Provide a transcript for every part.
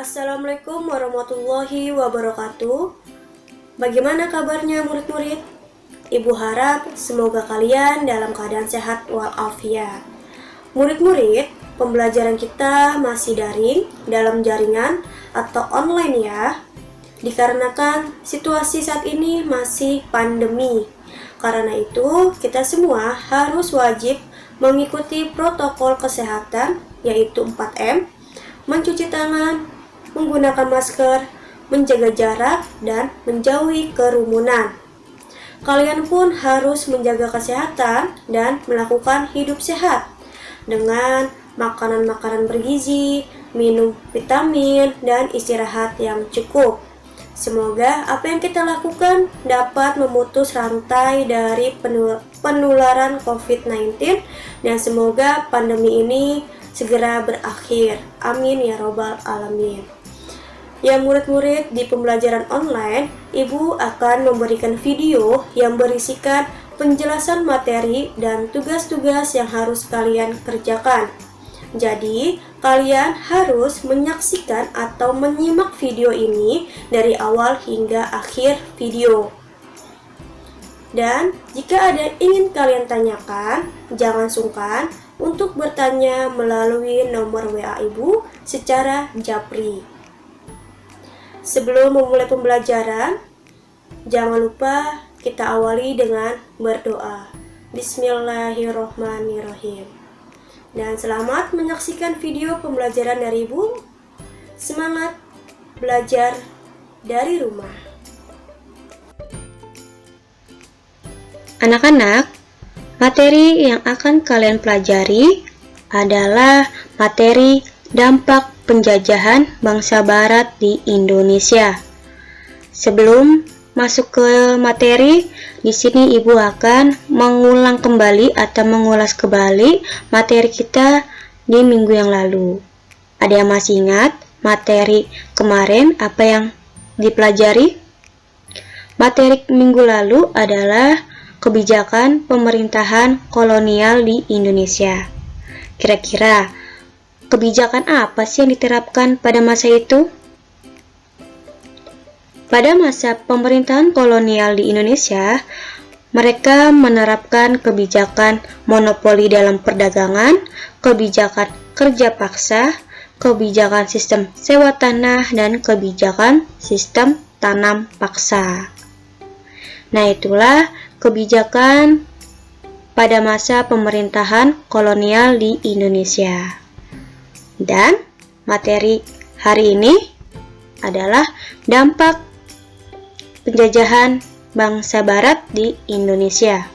Assalamualaikum warahmatullahi wabarakatuh. Bagaimana kabarnya murid-murid? Ibu harap semoga kalian dalam keadaan sehat walafiat. Murid-murid, pembelajaran kita masih daring dalam jaringan atau online ya. Dikarenakan situasi saat ini masih pandemi. Karena itu, kita semua harus wajib mengikuti protokol kesehatan yaitu 4M, mencuci tangan, menggunakan masker, menjaga jarak, dan menjauhi kerumunan. Kalian pun harus menjaga kesehatan dan melakukan hidup sehat dengan makanan-makanan bergizi, minum vitamin, dan istirahat yang cukup. Semoga apa yang kita lakukan dapat memutus rantai dari penularan COVID-19 dan semoga pandemi ini segera berakhir. Amin ya robbal alamin. Ya murid-murid, di pembelajaran online, Ibu akan memberikan video yang berisikan penjelasan materi dan tugas-tugas yang harus kalian kerjakan. Jadi, kalian harus menyaksikan atau menyimak video ini dari awal hingga akhir video. Dan, jika ada yang ingin kalian tanyakan, jangan sungkan untuk bertanya melalui nomor WA Ibu secara japri. Sebelum memulai pembelajaran, jangan lupa kita awali dengan berdoa. Bismillahirrohmanirrohim. Dan selamat menyaksikan video pembelajaran dari Ibu. Semangat belajar dari rumah. Anak-anak, materi yang akan kalian pelajari adalah materi dampak penjajahan bangsa Barat di Indonesia. Sebelum masuk ke materi, di sini Ibu akan mengulang kembali atau mengulas kembali materi kita di minggu yang lalu. Ada yang masih ingat materi kemarin apa yang dipelajari? Materi minggu lalu adalah kebijakan pemerintahan kolonial di Indonesia. Kira-kira kebijakan apa sih yang diterapkan pada masa itu? Pada masa pemerintahan kolonial di Indonesia, mereka menerapkan kebijakan monopoli dalam perdagangan, kebijakan kerja paksa, kebijakan sistem sewa tanah, dan kebijakan sistem tanam paksa. Nah, itulah kebijakan pada masa pemerintahan kolonial di Indonesia. Dan materi hari ini adalah dampak penjajahan bangsa Barat di Indonesia.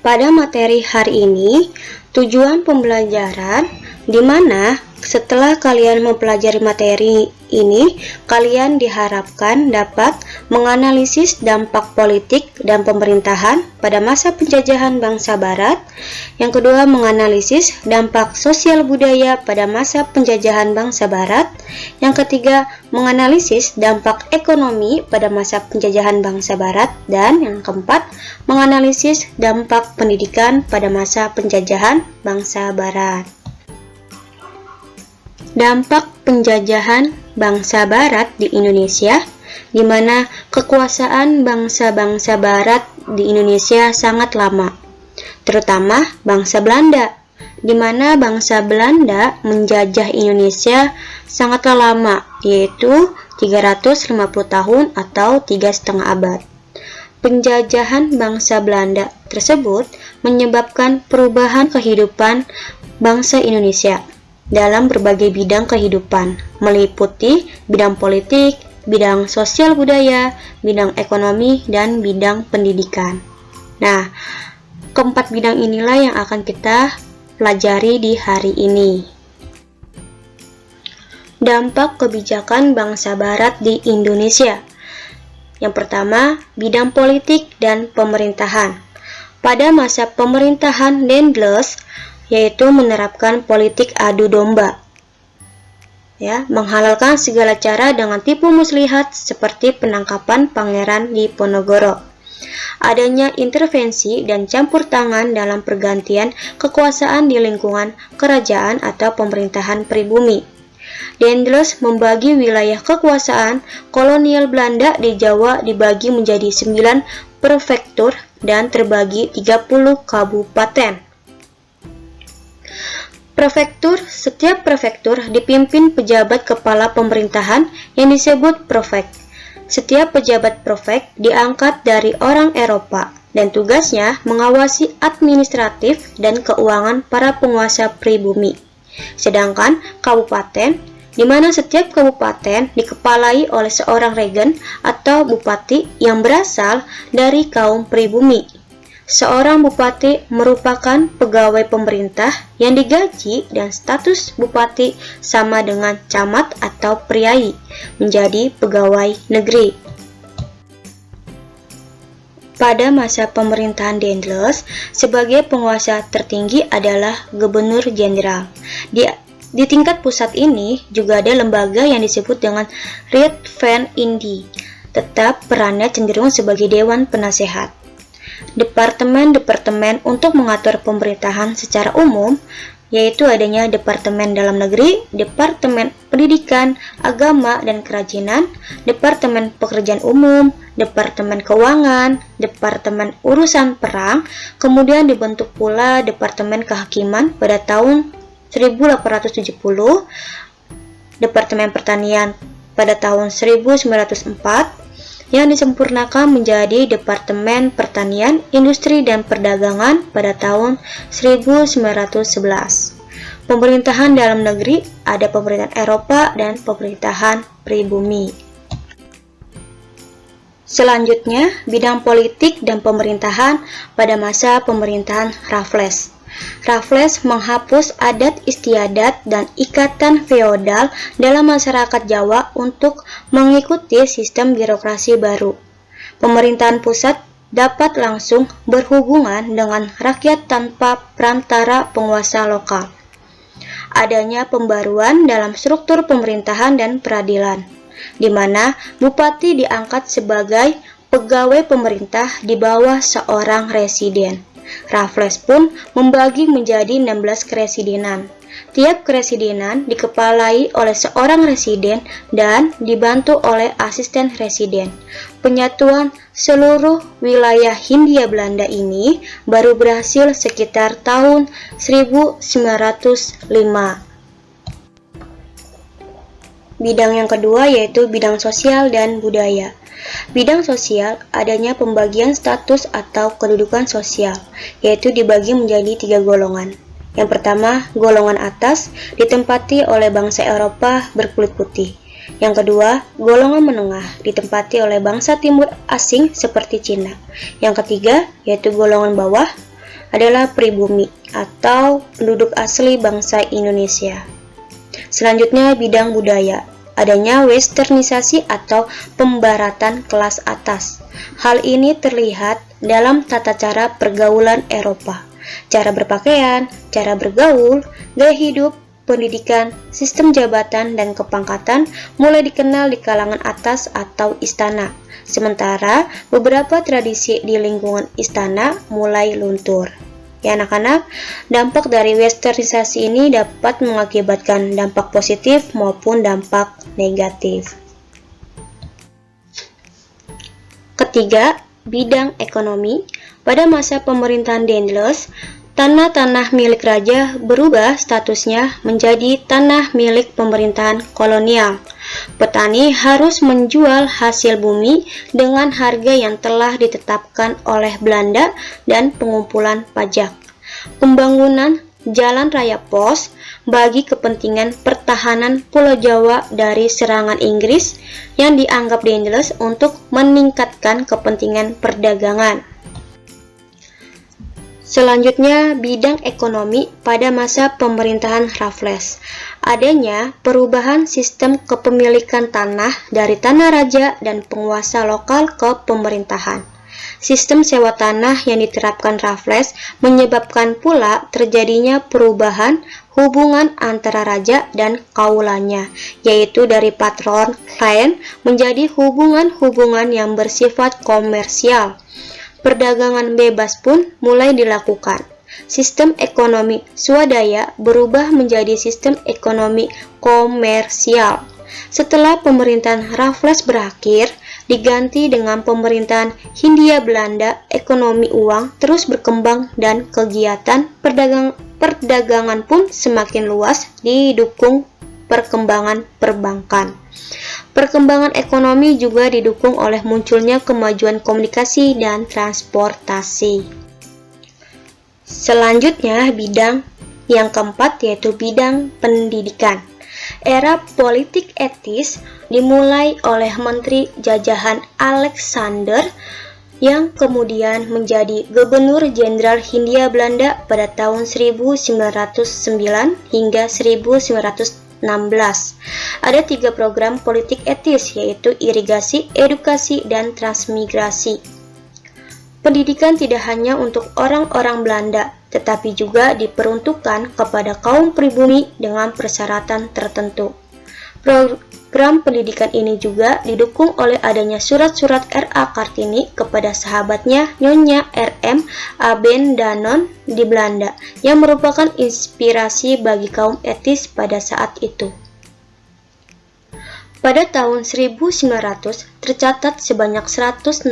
Pada materi hari ini, tujuan pembelajaran di mana setelah kalian mempelajari materi ini, kalian diharapkan dapat menganalisis dampak politik dan pemerintahan pada masa penjajahan bangsa Barat. Yang kedua, menganalisis dampak sosial budaya pada masa penjajahan bangsa Barat. Yang ketiga, menganalisis dampak ekonomi pada masa penjajahan bangsa Barat. Dan yang keempat, menganalisis dampak pendidikan pada masa penjajahan bangsa Barat. Dampak penjajahan bangsa Barat di Indonesia, di mana kekuasaan bangsa-bangsa Barat di Indonesia sangat lama, terutama bangsa Belanda, di mana bangsa Belanda menjajah Indonesia sangatlah lama, yaitu 350 tahun atau 3,5 abad. Penjajahan bangsa Belanda tersebut menyebabkan perubahan kehidupan bangsa Indonesia dalam berbagai bidang kehidupan, meliputi bidang politik, bidang sosial budaya, bidang ekonomi, dan bidang pendidikan. Nah, keempat bidang inilah yang akan kita pelajari di hari ini. Dampak kebijakan bangsa Barat di Indonesia. Yang pertama, bidang politik dan pemerintahan. Pada masa pemerintahan Dendles, yaitu menerapkan politik adu domba, menghalalkan segala cara dengan tipu muslihat seperti penangkapan Pangeran Diponegoro. Adanya intervensi dan campur tangan dalam pergantian kekuasaan di lingkungan kerajaan atau pemerintahan pribumi. Daendels membagi wilayah kekuasaan kolonial Belanda di Jawa dibagi menjadi 9 prefektur dan terbagi 30 kabupaten. Setiap prefektur dipimpin pejabat kepala pemerintahan yang disebut prefek. Setiap pejabat prefek diangkat dari orang Eropa dan tugasnya mengawasi administratif dan keuangan para penguasa pribumi. Sedangkan kabupaten, di mana setiap kabupaten dikepalai oleh seorang regen atau bupati yang berasal dari kaum pribumi. Seorang bupati merupakan pegawai pemerintah yang digaji dan status bupati sama dengan camat atau priai, menjadi pegawai negeri. Pada masa pemerintahan Daendels, sebagai penguasa tertinggi adalah Gubernur Jenderal. Di tingkat pusat ini juga ada lembaga yang disebut dengan Raad van Indië, tetap perannya cenderung sebagai Dewan Penasehat. Departemen-departemen untuk mengatur pemerintahan secara umum, yaitu adanya Departemen Dalam Negeri, Departemen Pendidikan, Agama dan Kerajinan, Departemen Pekerjaan Umum, Departemen Keuangan, Departemen Urusan Perang, kemudian dibentuk pula Departemen Kehakiman pada tahun 1870, Departemen Pertanian pada tahun 1904, yang disempurnakan menjadi Departemen Pertanian, Industri dan Perdagangan pada tahun 1911. Pemerintahan dalam negeri ada pemerintahan Eropa dan pemerintahan pribumi. Selanjutnya, bidang politik dan pemerintahan pada masa pemerintahan Raffles. Raffles menghapus adat istiadat dan ikatan feodal dalam masyarakat Jawa untuk mengikuti sistem birokrasi baru. Pemerintahan pusat dapat langsung berhubungan dengan rakyat tanpa perantara penguasa lokal. Adanya pembaruan dalam struktur pemerintahan dan peradilan, di mana bupati diangkat sebagai pegawai pemerintah di bawah seorang residen. Raffles pun membagi menjadi 16 keresidenan. Tiap keresidenan dikepalai oleh seorang residen dan dibantu oleh asisten residen. Penyatuan seluruh wilayah Hindia Belanda ini baru berhasil sekitar tahun 1905. Bidang yang kedua yaitu bidang sosial dan budaya. Bidang sosial adanya pembagian status atau kedudukan sosial, yaitu dibagi menjadi 3 golongan. Yang pertama, golongan atas ditempati oleh bangsa Eropa berkulit putih. Yang kedua, golongan menengah ditempati oleh bangsa timur asing seperti Cina. Yang ketiga, yaitu golongan bawah adalah pribumi atau penduduk asli bangsa Indonesia. Selanjutnya, bidang budaya. Adanya westernisasi atau pembaratan kelas atas. Hal ini terlihat dalam tata cara pergaulan Eropa, cara berpakaian, cara bergaul, gaya hidup, pendidikan, sistem jabatan dan kepangkatan mulai dikenal di kalangan atas atau istana. Sementara beberapa tradisi di lingkungan istana mulai luntur. Ya anak-anak, dampak dari westernisasi ini dapat mengakibatkan dampak positif maupun dampak negatif. Ketiga, bidang ekonomi. Pada masa pemerintahan Daendels, tanah-tanah milik raja berubah statusnya menjadi tanah milik pemerintahan kolonial. Petani harus menjual hasil bumi dengan harga yang telah ditetapkan oleh Belanda dan pengumpulan pajak. Pembangunan jalan raya pos bagi kepentingan pertahanan Pulau Jawa dari serangan Inggris yang dianggap Daendels untuk meningkatkan kepentingan perdagangan. Selanjutnya, bidang ekonomi pada masa pemerintahan Raffles. Adanya perubahan sistem kepemilikan tanah dari tanah raja dan penguasa lokal ke pemerintahan. Sistem sewa tanah yang diterapkan Raffles menyebabkan pula terjadinya perubahan hubungan antara raja dan kaulanya, yaitu dari patron klien menjadi hubungan-hubungan yang bersifat komersial. Perdagangan bebas pun mulai dilakukan. Sistem ekonomi swadaya berubah menjadi sistem ekonomi komersial. Setelah pemerintahan Raffles berakhir, diganti dengan pemerintahan Hindia Belanda, ekonomi uang terus berkembang dan kegiatan perdagangan pun semakin luas didukung perkembangan perbankan. Perkembangan ekonomi juga didukung oleh munculnya kemajuan komunikasi dan transportasi. Selanjutnya, bidang yang keempat yaitu bidang pendidikan. Era politik etis dimulai oleh Menteri Jajahan Alexander yang kemudian menjadi Gubernur Jenderal Hindia Belanda pada tahun 1909 hingga 1916. Ada 3 program politik etis yaitu irigasi, edukasi, dan transmigrasi. Pendidikan tidak hanya untuk orang-orang Belanda, tetapi juga diperuntukkan kepada kaum pribumi dengan persyaratan tertentu. Program pendidikan ini juga didukung oleh adanya surat-surat R.A. Kartini kepada sahabatnya Nyonya R.M. Abendanon di Belanda, yang merupakan inspirasi bagi kaum etis pada saat itu. Pada tahun 1900, tercatat sebanyak 169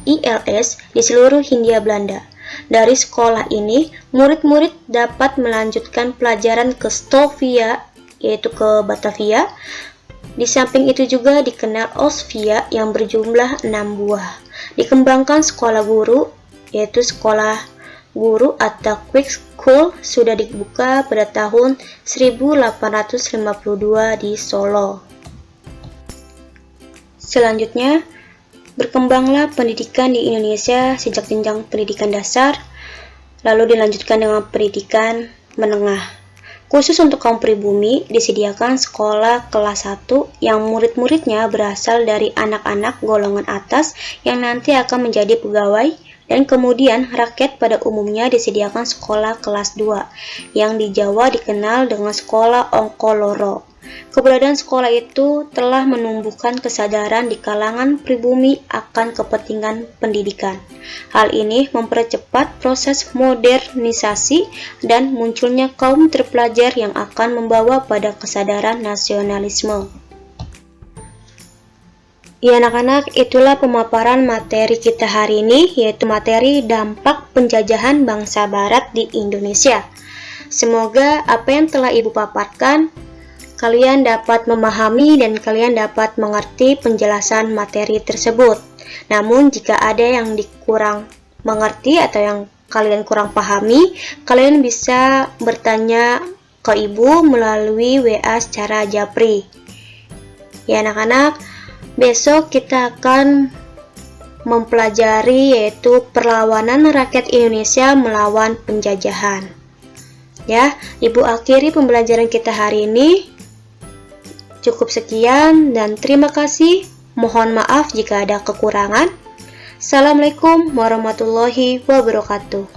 ILS di seluruh Hindia Belanda. Dari sekolah ini, murid-murid dapat melanjutkan pelajaran ke Stovia, yaitu ke Batavia. Di samping itu juga dikenal Osvia yang berjumlah 6 buah. Dikembangkan sekolah guru, yaitu sekolah guru atau Quick School sudah dibuka pada tahun 1852 di Solo. Selanjutnya, berkembanglah pendidikan di Indonesia sejak jenjang pendidikan dasar, lalu dilanjutkan dengan pendidikan menengah. Khusus untuk kaum pribumi, disediakan sekolah kelas 1 yang murid-muridnya berasal dari anak-anak golongan atas yang nanti akan menjadi pegawai, dan kemudian rakyat pada umumnya disediakan sekolah kelas 2 yang di Jawa dikenal dengan sekolah Ongkoloro. Keberadaan sekolah itu telah menumbuhkan kesadaran di kalangan pribumi akan kepentingan pendidikan. Hal ini mempercepat proses modernisasi dan munculnya kaum terpelajar yang akan membawa pada kesadaran nasionalisme. Ya anak-anak, itulah pemaparan materi kita hari ini, yaitu materi dampak penjajahan bangsa barat di Indonesia. Semoga apa yang telah Ibu paparkan kalian dapat memahami dan kalian dapat mengerti penjelasan materi tersebut. Namun jika ada yang kurang mengerti atau yang kalian kurang pahami, kalian bisa bertanya ke Ibu melalui WA secara japri. Ya anak-anak, besok kita akan mempelajari yaitu perlawanan rakyat Indonesia melawan penjajahan. Ya, Ibu akhiri pembelajaran kita hari ini. Cukup sekian dan terima kasih. Mohon maaf jika ada kekurangan. Assalamualaikum warahmatullahi wabarakatuh.